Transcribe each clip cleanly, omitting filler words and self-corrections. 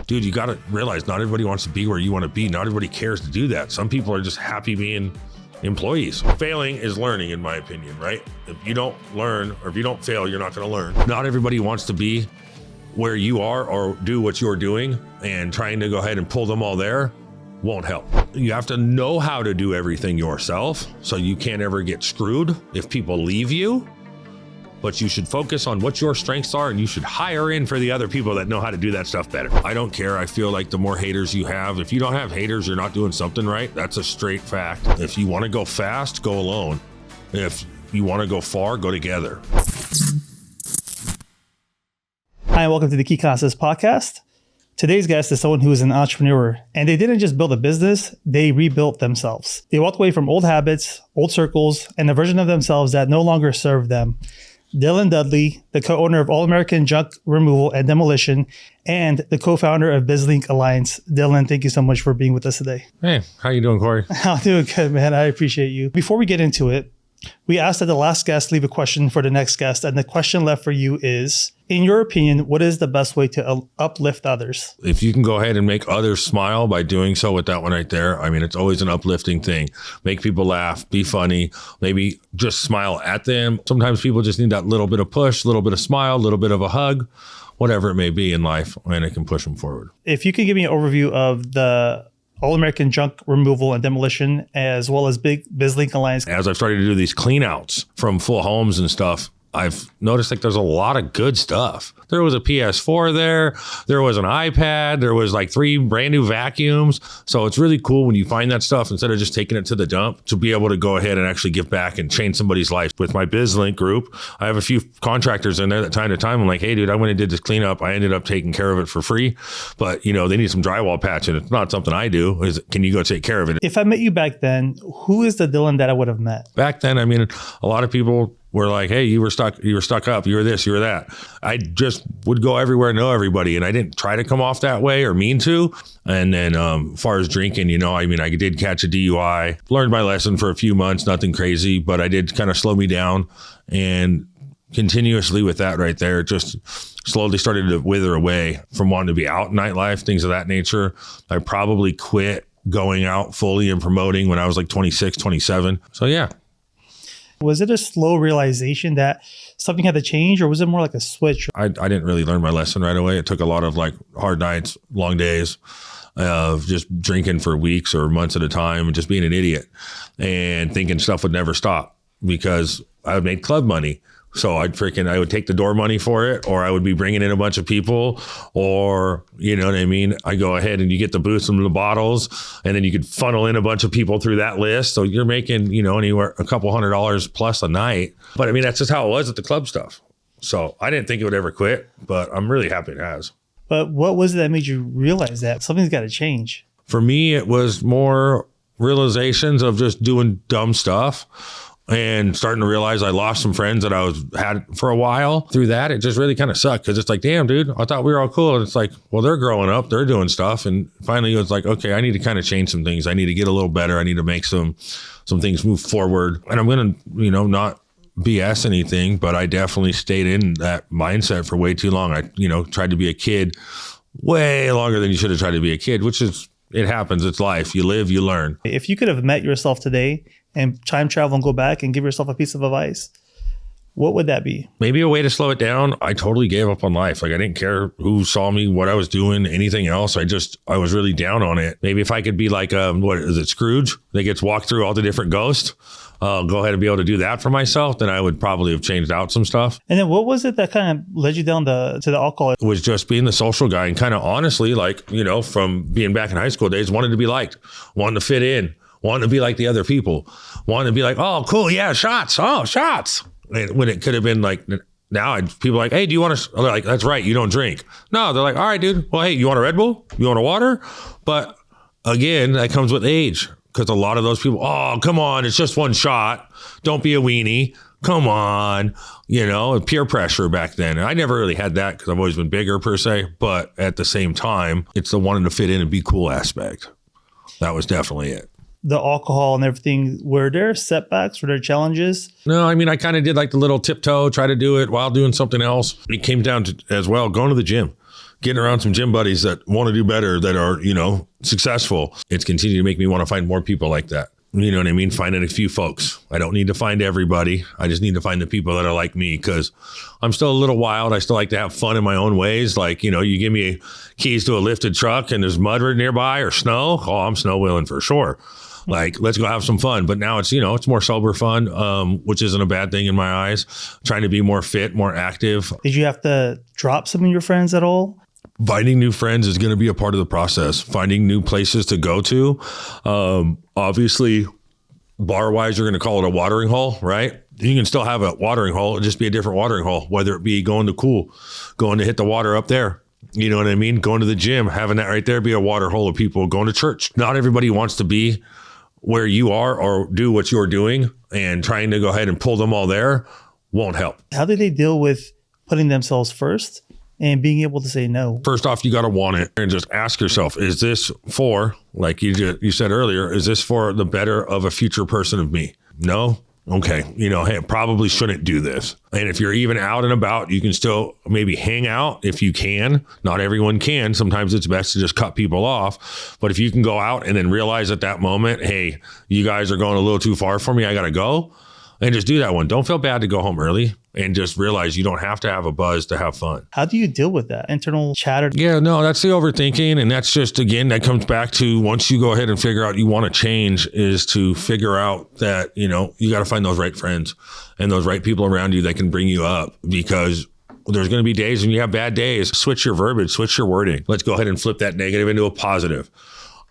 Dude, you got to realize not everybody wants to be where you want to be. Not everybody cares to do that. Some people are just happy being employees. Failing is learning, in my opinion, right? If you don't learn or if you don't fail, you're not going to learn. Not everybody wants to be where you are or do what you're doing, and trying to go ahead and pull them all there won't help. You have to know how to do everything yourself, so you can't ever get screwed if people leave you. But you should focus on what your strengths are, and you should hire in for the other people that know how to do that stuff better. I don't care. I feel like the more haters you have, if you don't have haters, you're not doing something right. That's a straight fact. If you want to go fast, go alone. If you want to go far, go together. Hi, and welcome to the Keyconceptspodcast. Today's guest is someone who is an entrepreneur, and they didn't just build a business, they rebuilt themselves. They walked away from old habits, old circles, and a version of themselves that no longer served them. Dylan Dudley, the co-owner of All American Junk Removal and Demolition, and the co-founder of BizLink Alliance. Dylan, thank you so much for being with us today. Hey, how you doing, Corey? I'm doing good, man. I appreciate you. Before we get into it, we asked that the last guest leave a question for the next guest, and the question left for you is, in your opinion, what is the best way to uplift others? If you can go ahead and make others smile by doing so with that one right there, I mean, it's always an uplifting thing. Make people laugh, be funny, maybe just smile at them. Sometimes people just need that little bit of push, a little bit of smile, a little bit of a hug, whatever it may be in life, and it can push them forward. If you could give me an overview of the All-American Junk Removal and Demolition, as well as BizLink Alliance. As I've started to do these clean outs from full homes and stuff, I've noticed like there's a lot of good stuff. There was a PS4 there was an iPad, there was like 3 brand new vacuums. So it's really cool when you find that stuff, instead of just taking it to the dump, to be able to go ahead and actually give back and change somebody's life. With my BizLink group, I have a few contractors in there that time to time, I'm like, hey dude, I went and did this cleanup. I ended up taking care of it for free, but you know, they need some drywall patching. It's not something I do. Can you go take care of it? If I met you back then, who is the Dylan that I would have met? Back then, I mean, a lot of people were like, hey, you were stuck up, you were this, you were that. I just would go everywhere, know everybody. And I didn't try to come off that way or mean to. And then as far as drinking, you know, I mean, I did catch a DUI, learned my lesson for a few months, nothing crazy, but I did kind of slow me down. And continuously with that right there, just slowly started to wither away from wanting to be out in nightlife, things of that nature. I probably quit going out fully and promoting when I was like 26, 27. So yeah. Was it a slow realization that something had to change, or was it more like a switch? I didn't really learn my lesson right away. It took a lot of like hard nights, long days of just drinking for weeks or months at a time and just being an idiot and thinking stuff would never stop because I made club money. So I would take the door money for it, or I would be bringing in a bunch of people, or, you know what I mean? I go ahead and you get the booths and the bottles, and then you could funnel in a bunch of people through that list. So you're making, you know, anywhere a couple $100 plus a night. But I mean, that's just how it was at the club stuff. So I didn't think it would ever quit, but I'm really happy it has. But what was it that made you realize that something's got to change? For me, it was more realizations of just doing dumb stuff. And starting to realize I lost some friends that had for a while through that. It just really kind of sucked because it's like, damn, dude, I thought we were all cool. And it's like, well, they're growing up, they're doing stuff. And finally it was like, okay, I need to kind of change some things. I need to get a little better. I need to make some things move forward. And I'm going to, you know, not BS anything, but I definitely stayed in that mindset for way too long. I, you know, tried to be a kid way longer than you should have tried to be a kid, which is, it happens. It's life. You live, you learn. If you could have met yourself today and time travel and go back and give yourself a piece of advice, what would that be? Maybe a way to slow it down. I totally gave up on life. Like I didn't care who saw me, what I was doing, anything else. I was really down on it. Maybe if I could be like, what is it, Scrooge that gets walked through all the different ghosts, go ahead and be able to do that for myself, then I would probably have changed out some stuff. And then what was it that kind of led you down to the alcohol? It was just being the social guy and kind of honestly, like, you know, from being back in high school days, wanted to be liked, wanted to fit in, wanted to be like the other people, wanted to be like, oh, cool. Yeah. Shots. Oh, shots. And when it could have been like, now people are like, hey, do you want to, like, that's right. You don't drink. No, they're like, all right, dude. Well, hey, you want a Red Bull? You want a water? But again, that comes with age. Because a lot of those people, oh, come on, it's just one shot. Don't be a weenie. Come on. You know, peer pressure back then. And I never really had that because I've always been bigger per se. But at the same time, it's the wanting to fit in and be cool aspect. That was definitely it. The alcohol and everything, were there setbacks? Were there challenges? No, I mean, I kind of did like the little tiptoe, try to do it while doing something else. It came down to, as well, going to the gym. getting around some gym buddies that want to do better, that are, successful. It's continued to make me want to find more people like that. You know what I mean? Finding a few folks. I don't need to find everybody. I just need to find the people that are like me, because I'm still a little wild. I still like to have fun in my own ways. Like, you give me keys to a lifted truck and there's mud nearby or snow. Oh, I'm snow wheeling for sure. Like, let's go have some fun. But now it's, it's more sober fun, which isn't a bad thing in my eyes. Trying to be more fit, more active. Did you have to drop some of your friends at all? Finding new friends is going to be a part of the process. Finding new places to go to. Obviously, bar-wise, you're going to call it a watering hole, right? You can still have a watering hole. It'll just be a different watering hole, whether it be going to Cool, going to hit the water up there. You know what I mean? Going to the gym, having that right there be a water hole of people. Going to church. Not everybody wants to be where you are or do what you're doing, and trying to go ahead and pull them all there won't help. How do they deal with putting themselves first and being able to say no? First off, you got to want it, and just ask yourself, is this for, like you said earlier, is this for the better of a future person of me? No? Okay. Hey, I probably shouldn't do this. And if you're even out and about, you can still maybe hang out if you can. Not everyone can. Sometimes it's best to just cut people off. But if you can go out and then realize at that moment, hey, you guys are going a little too far for me, I got to go. And just do that one. Don't feel bad to go home early, and just realize you don't have to have a buzz to have fun. How do you deal with that internal chatter? Yeah, no, that's the overthinking. And that's just, again, that comes back to, once you go ahead and figure out you want to change, is to figure out that, you got to find those right friends and those right people around you that can bring you up, because there's going to be days when you have bad days. Switch your verbiage, switch your wording. Let's go ahead and flip that negative into a positive.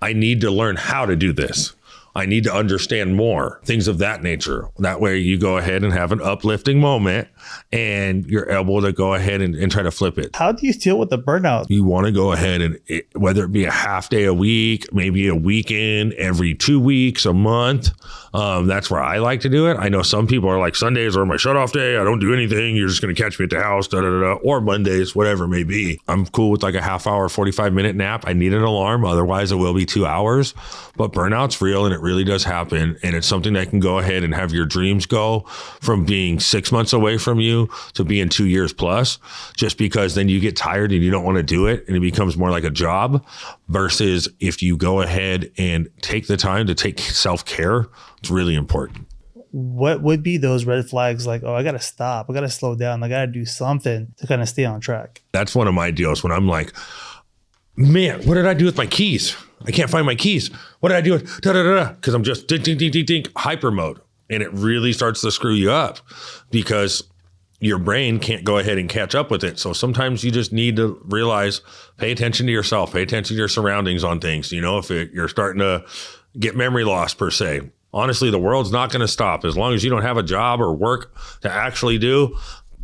I need to learn how to do this. I need to understand more, things of that nature. That way you go ahead and have an uplifting moment, and you're able to go ahead and try to flip it. How do you deal with the burnout? You want to go ahead and, whether it be a half day a week, maybe a weekend, every 2 weeks, a month. That's where I like to do it. I know some people are like, Sundays are my shut off day. I don't do anything. You're just going to catch me at the house, or Mondays, whatever it may be. I'm cool with like a half hour, 45-minute nap. I need an alarm. Otherwise it will be 2 hours, but burnout's real, and it really does happen. And it's something that can go ahead and have your dreams go from being 6 months away from you to being 2 years plus, just because then you get tired and you don't want to do it, and it becomes more like a job, versus if you go ahead and take the time to take self-care. It's really important. What would be those red flags? Like, oh, I got to stop. I got to slow down. I got to do something to kind of stay on track. That's one of my deals, when I'm like, man, what did I do with my keys? I can't find my keys. What did I do with because I'm just ding, ding, ding, ding, ding, hyper mode. And it really starts to screw you up, because your brain can't go ahead and catch up with it. So sometimes you just need to realize, pay attention to yourself, pay attention to your surroundings on things. If you're starting to get memory loss per se, honestly, the world's not going to stop. As long as you don't have a job or work to actually do,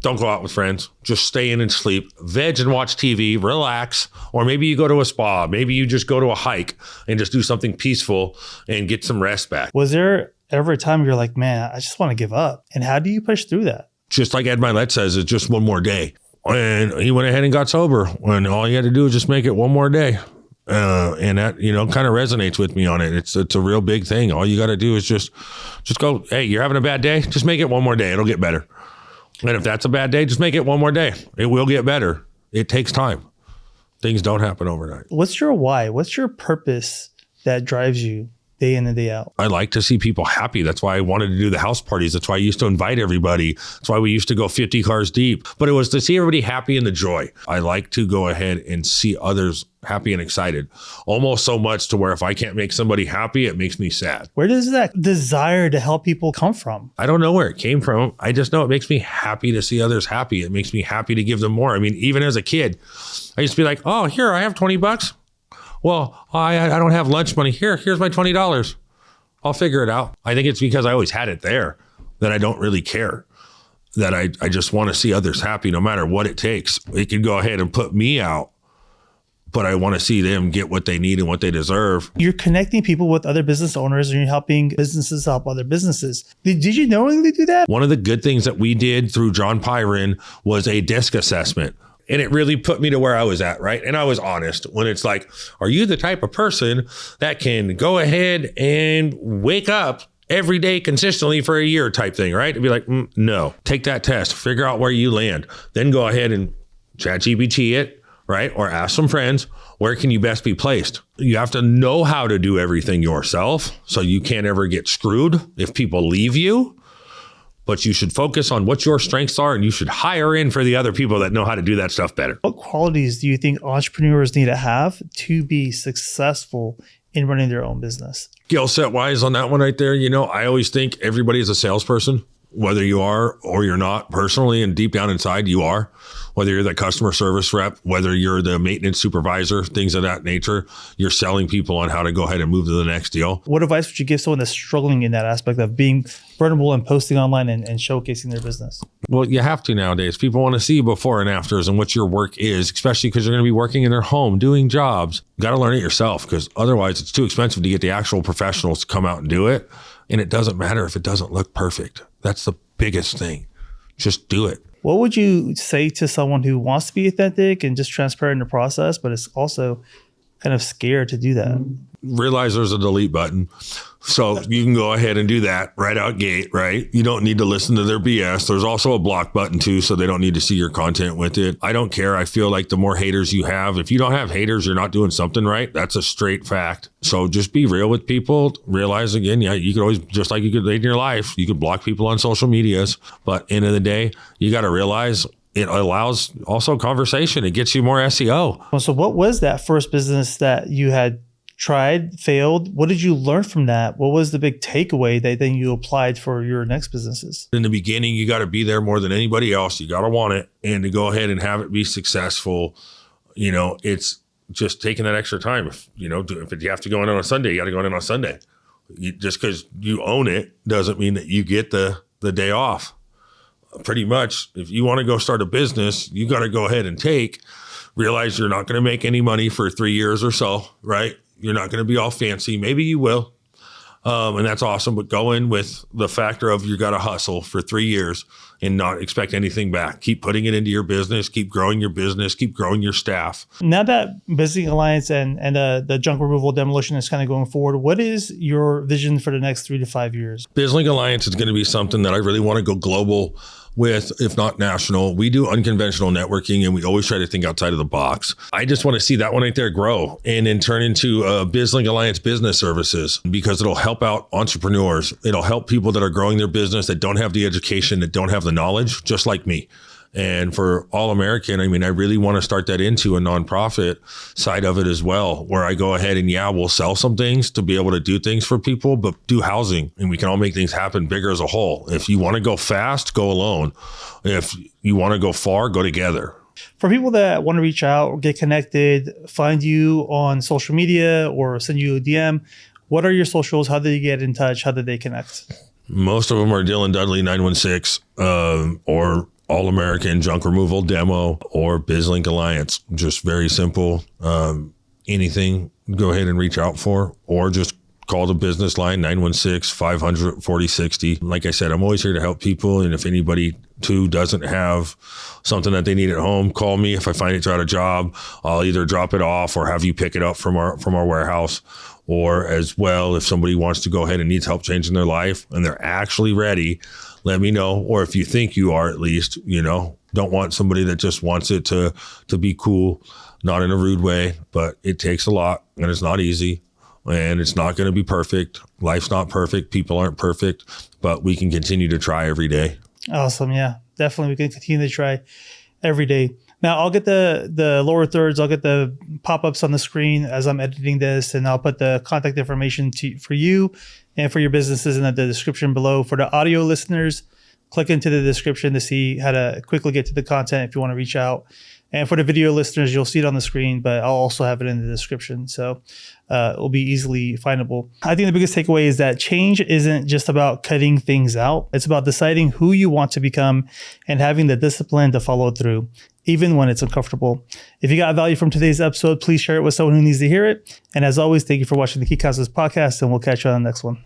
don't go out with friends. Just stay in and sleep, veg and watch TV, relax. Or maybe you go to a spa. Maybe you just go to a hike and just do something peaceful and get some rest back. Was there ever a time you're like, man, I just want to give up? And how do you push through that? Just like Ed Milet says, it's just one more day. And he went ahead and got sober when all he had to do was just make it one more day. And that, kind of resonates with me on it. It's a real big thing. All you got to do is just go, hey, you're having a bad day? Just make it one more day. It'll get better. And if that's a bad day, just make it one more day. It will get better. It takes time. Things don't happen overnight. What's your why? What's your purpose that drives you day in and day out? I like to see people happy. That's why I wanted to do the house parties. That's why I used to invite everybody. That's why we used to go 50 cars deep. But it was to see everybody happy and the joy. I like to go ahead and see others happy and excited, almost so much to where if I can't make somebody happy, it makes me sad. Where does that desire to help people come from? I don't know where it came from. I just know it makes me happy to see others happy. It makes me happy to give them more. I mean, even as a kid, I used to be like, oh, here, I have $20. Well, I don't have lunch money. Here's my $20. I'll figure it out. I think it's because I always had it there that I don't really care, that I just want to see others happy no matter what it takes. It could go ahead and put me out, but I want to see them get what they need and what they deserve. You're connecting people with other business owners, and you're helping businesses help other businesses. Did you knowingly do that? One of the good things that we did through John Pyron was a DISC assessment. And it really put me to where I was at, right? And I was honest when it's like, are you the type of person that can go ahead and wake up every day consistently for a year type thing, right? And be like, no, take that test, figure out where you land, then go ahead and ChatGPT it, right? Or ask some friends, where can you best be placed? You have to know how to do everything yourself, so you can't ever get screwed if people leave you. But you should focus on what your strengths are, and you should hire in for the other people that know how to do that stuff better. What qualities do you think entrepreneurs need to have to be successful in running their own business? Skill set wise on that one right there, I always think everybody is a salesperson, whether you are or you're not. Personally and deep down inside, you are. Whether you're the customer service rep, whether you're the maintenance supervisor, things of that nature, you're selling people on how to go ahead and move to the next deal. What advice would you give someone that's struggling in that aspect of being burnable and posting online and showcasing their business? Well, you have to nowadays. People want to see before and afters and what your work is, especially because you're going to be working in their home, doing jobs. You got to learn it yourself, because otherwise it's too expensive to get the actual professionals to come out and do it. And it doesn't matter if it doesn't look perfect. That's the biggest thing. Just do it. What would you say to someone who wants to be authentic and just transparent in the process, but is also kind of scared to do that? Realize there's a delete button. So you can go ahead and do that right out gate, right? You don't need to listen to their BS. There's also a block button too, so they don't need to see your content with it. I don't care. I feel like the more haters you have, if you don't have haters, you're not doing something right. That's a straight fact. So just be real with people. Realize again, you could always, just like you could in your life, you could block people on social medias. But end of the day, you got to realize it allows also conversation. It gets you more SEO. So what was that first business that you had tried, failed? What did you learn from that? What was the big takeaway that then you applied for your next businesses? In the beginning, you got to be there more than anybody else. You got to want it. And to go ahead and have it be successful, it's just taking that extra time. If you have to go in on a Sunday, you got to go in on a Sunday. Just because you own it doesn't mean that you get the day off. Pretty much, if you want to go start a business, you got to go ahead and realize you're not going to make any money for 3 years or so, right? You're not going to be all fancy. Maybe you will. And that's awesome. But go in with the factor of you got to hustle for 3 years and not expect anything back. Keep putting it into your business. Keep growing your business. Keep growing your staff. Now that Business Alliance and the junk removal demolition is kind of going forward, what is your vision for the next 3 to 5 years? Business Alliance is going to be something that I really want to go global with, if not national. We do unconventional networking, and we always try to think outside of the box. I just want to see that one right there grow and then turn into Business Alliance Business Services, because it'll help out entrepreneurs. It'll help people that are growing their business, that don't have the education, that don't have the knowledge, just like me. And for all American, I really want to start that into a nonprofit side of it as well, where I go ahead and we'll sell some things to be able to do things for people, but do housing, and we can all make things happen bigger as a whole. If you want to go fast, go alone. If you want to go far, go together. For people that want to reach out, get connected, find you on social media or send you a DM, what are your socials? How do they get in touch? How do they connect? Most of them are Dylan Dudley 916 or All American Junk Removal Demo or BizLink Alliance. Just very simple. Anything, go ahead and reach out for, or just call the business line 916-500-4060. Like I said, I'm always here to help people. And if anybody too doesn't have something that they need at home, call me. If I find it's out of job, I'll either drop it off or have you pick it up from our warehouse. Or as well, if somebody wants to go ahead and needs help changing their life and they're actually ready, let me know. Or if you think you are, at least, don't want somebody that just wants it to be cool, not in a rude way, but it takes a lot and it's not easy and it's not going to be perfect. Life's not perfect. People aren't perfect, but we can continue to try every day. Awesome. Yeah, definitely. We can continue to try every day. Now, I'll get the lower thirds. I'll get the pop-ups on the screen as I'm editing this, and I'll put the contact information for you and for your businesses in the description below. For the audio listeners, click into the description to see how to quickly get to the content if you want to reach out. And for the video listeners, you'll see it on the screen, but I'll also have it in the description. So it'll be easily findable. I think the biggest takeaway is that change isn't just about cutting things out. It's about deciding who you want to become and having the discipline to follow through, even when it's uncomfortable. If you got value from today's episode, please share it with someone who needs to hear it. And as always, thank you for watching the Keyconcepts podcast, and we'll catch you on the next one.